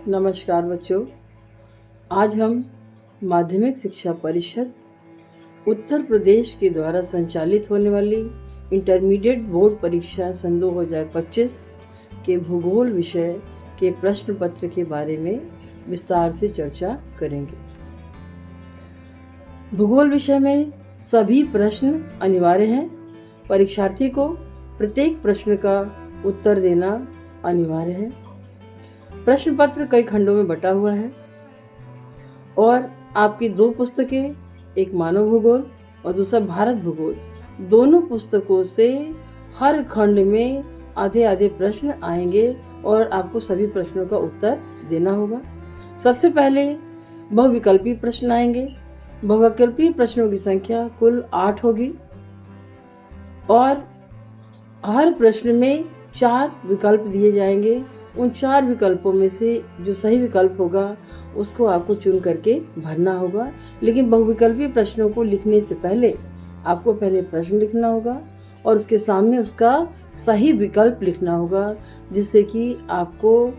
नमस्कार बच्चों। आज हम माध्यमिक शिक्षा परिषद उत्तर प्रदेश के द्वारा संचालित होने वाली इंटरमीडिएट बोर्ड परीक्षा सन 2025 के भूगोल विषय के प्रश्न पत्र के बारे में विस्तार से चर्चा करेंगे। भूगोल विषय में सभी प्रश्न अनिवार्य हैं। परीक्षार्थी को प्रत्येक प्रश्न का उत्तर देना अनिवार्य है। प्रश्न पत्र कई खंडों में बटा हुआ है और आपकी दो पुस्तकें, एक मानव भूगोल और दूसरा भारत भूगोल, दोनों पुस्तकों से हर खंड में आधे आधे प्रश्न आएंगे और आपको सभी प्रश्नों का उत्तर देना होगा। सबसे पहले बहुविकल्पी प्रश्न आएंगे। बहुविकल्पी प्रश्नों की संख्या कुल 8 होगी और हर प्रश्न में 4 विकल्प दिए जाएंगे। उन 4 विकल्पों में से जो सही विकल्प होगा उसको आपको चुन करके भरना होगा। लेकिन बहुविकल्पीय प्रश्नों को लिखने से पहले आपको पहले प्रश्न लिखना होगा और उसके सामने उसका सही विकल्प लिखना होगा, जिससे कि आपको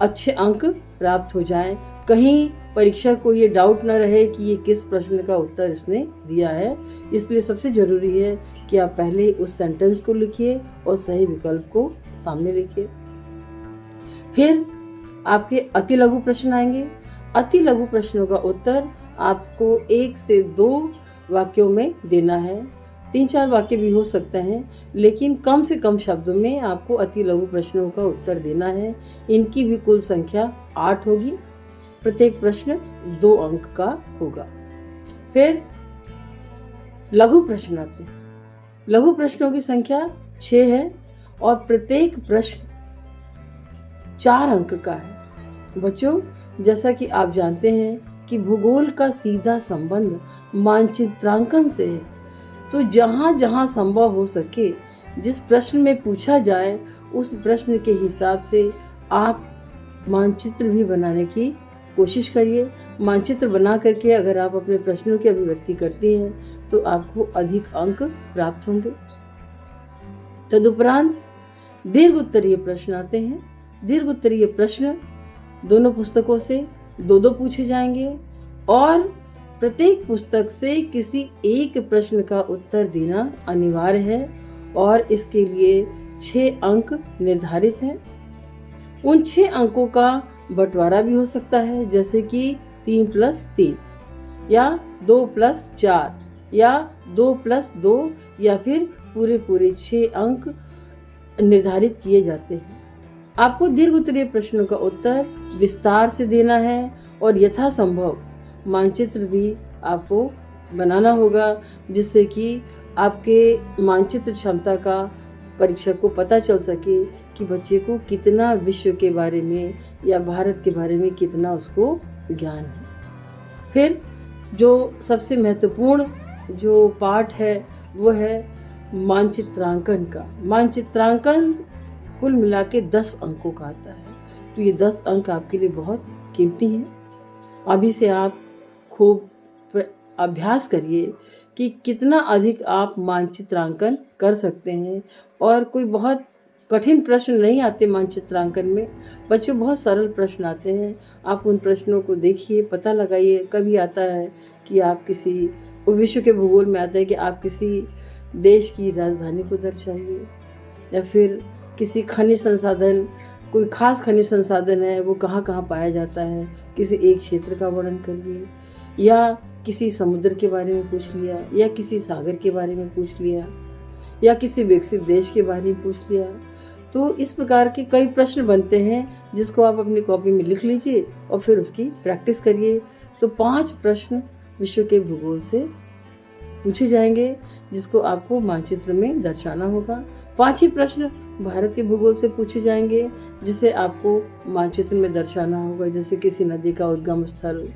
अच्छे अंक प्राप्त हो जाएं। कहीं परीक्षक को ये डाउट न रहे कि ये किस प्रश्न का उत्तर इसने दिया है। इसलिए सबसे ज़रूरी है कि आप पहले उस सेंटेंस को लिखिए और सही विकल्प को सामने लिखिए। फिर आपके अति लघु प्रश्न आएंगे। अति लघु प्रश्नों का उत्तर आपको 1 से 2 वाक्यों में देना है। 3-4 वाक्य भी हो सकते हैं, लेकिन कम से कम शब्दों में आपको अति लघु प्रश्नों का उत्तर देना है। इनकी भी कुल संख्या 8 होगी। प्रत्येक प्रश्न 2 अंक का होगा। फिर लघु प्रश्न आते हैं। लघु प्रश्नों की संख्या 6 है और प्रत्येक प्रश्न 4 अंक का है। बच्चों, जैसा कि आप जानते हैं कि भूगोल का सीधा संबंध मानचित्रांकन से है, तो जहाँ जहाँ संभव हो सके जिस प्रश्न में पूछा जाए उस प्रश्न के हिसाब से आप मानचित्र भी बनाने की कोशिश करिए। मानचित्र बना करके अगर आप अपने प्रश्नों की अभिव्यक्ति करती हैं तो आपको अधिक अंक प्राप्त होंगे। तदुपरांत दीर्घ उत्तरीय प्रश्न आते हैं। दीर्घ उत्तरीय प्रश्न दोनों पुस्तकों से 2-2 पूछे जाएंगे और प्रत्येक पुस्तक से किसी एक प्रश्न का उत्तर देना अनिवार्य है और इसके लिए 6 अंक निर्धारित हैं। उन 6 अंकों का बंटवारा भी हो सकता है, जैसे कि 3+3 या 2+4 या 2+2 या फिर पूरे 6 अंक निर्धारित किए जाते हैं। आपको दीर्घ उत्तरीय प्रश्नों का उत्तर विस्तार से देना है और यथासंभव मानचित्र भी आपको बनाना होगा, जिससे कि आपके मानचित्र क्षमता का परीक्षक को पता चल सके कि बच्चे को कितना विश्व के बारे में या भारत के बारे में कितना उसको ज्ञान है। फिर जो सबसे महत्वपूर्ण जो पार्ट है वो है मानचित्रांकन का। मानचित्रांकन कुल मिला के 10 अंकों का आता है, तो ये 10 अंक आपके लिए बहुत कीमती हैं। अभी से आप खूब अभ्यास करिए कि कितना अधिक आप मानचित्रांकन कर सकते हैं। और कोई बहुत कठिन प्रश्न नहीं आते मानचित्रांकन में, बच्चों बहुत सरल प्रश्न आते हैं। आप उन प्रश्नों को देखिए, पता लगाइए। कभी आता है कि आप किसी विश्व के भूगोल में आता है कि आप किसी देश की राजधानी को दर्शाइए, या फिर किसी खनिज संसाधन, कोई खास खनिज संसाधन है वो कहाँ कहाँ पाया जाता है, किसी एक क्षेत्र का वर्णन करिए, या किसी समुद्र के बारे में पूछ लिया, या किसी सागर के बारे में पूछ लिया, या किसी विकसित देश के बारे में पूछ लिया। तो इस प्रकार के कई प्रश्न बनते हैं जिसको आप अपनी कॉपी में लिख लीजिए और फिर उसकी प्रैक्टिस करिए। तो 5 प्रश्न विश्व के भूगोल से पूछे जाएंगे जिसको आपको मानचित्र में दर्शाना होगा। 5 ही प्रश्न भारत के भूगोल से पूछे जाएंगे जिसे आपको मानचित्र में दर्शाना होगा, जैसे किसी नदी का उद्गम स्थल,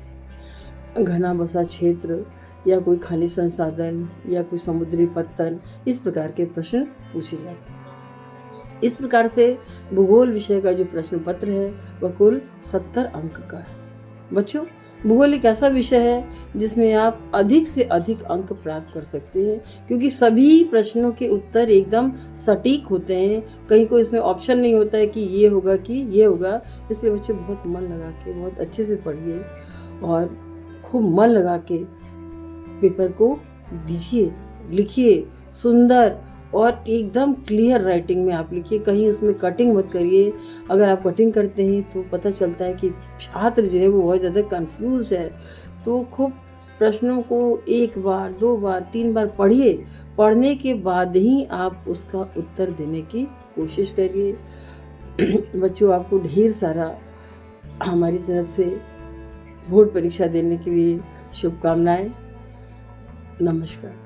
घना बसा क्षेत्र, या कोई खनिज संसाधन, या कोई समुद्री पत्तन। इस प्रकार के प्रश्न पूछे जाते हैं। इस प्रकार से भूगोल विषय का जो प्रश्न पत्र है वह कुल 70 अंक का है। बच्चों, भूगोल एक ऐसा विषय है जिसमें आप अधिक से अधिक अंक प्राप्त कर सकते हैं, क्योंकि सभी प्रश्नों के उत्तर एकदम सटीक होते हैं। कहीं कोई इसमें ऑप्शन नहीं होता है कि ये होगा कि ये होगा। इसलिए बच्चे बहुत मन लगा के, बहुत अच्छे से पढ़िए और खूब मन लगा के पेपर को दीजिए, लिखिए सुंदर और एकदम क्लियर राइटिंग में आप लिखिए। कहीं उसमें कटिंग मत करिए। अगर आप कटिंग करते हैं तो पता चलता है कि छात्र जो है वो बहुत ज़्यादा कंफ्यूज है। तो खूब प्रश्नों को 1 बार, 2 बार, 3 बार पढ़िए। पढ़ने के बाद ही आप उसका उत्तर देने की कोशिश करिए। बच्चों, आपको ढेर सारा हमारी तरफ से बोर्ड परीक्षा देने के लिए शुभकामनाएं। नमस्कार।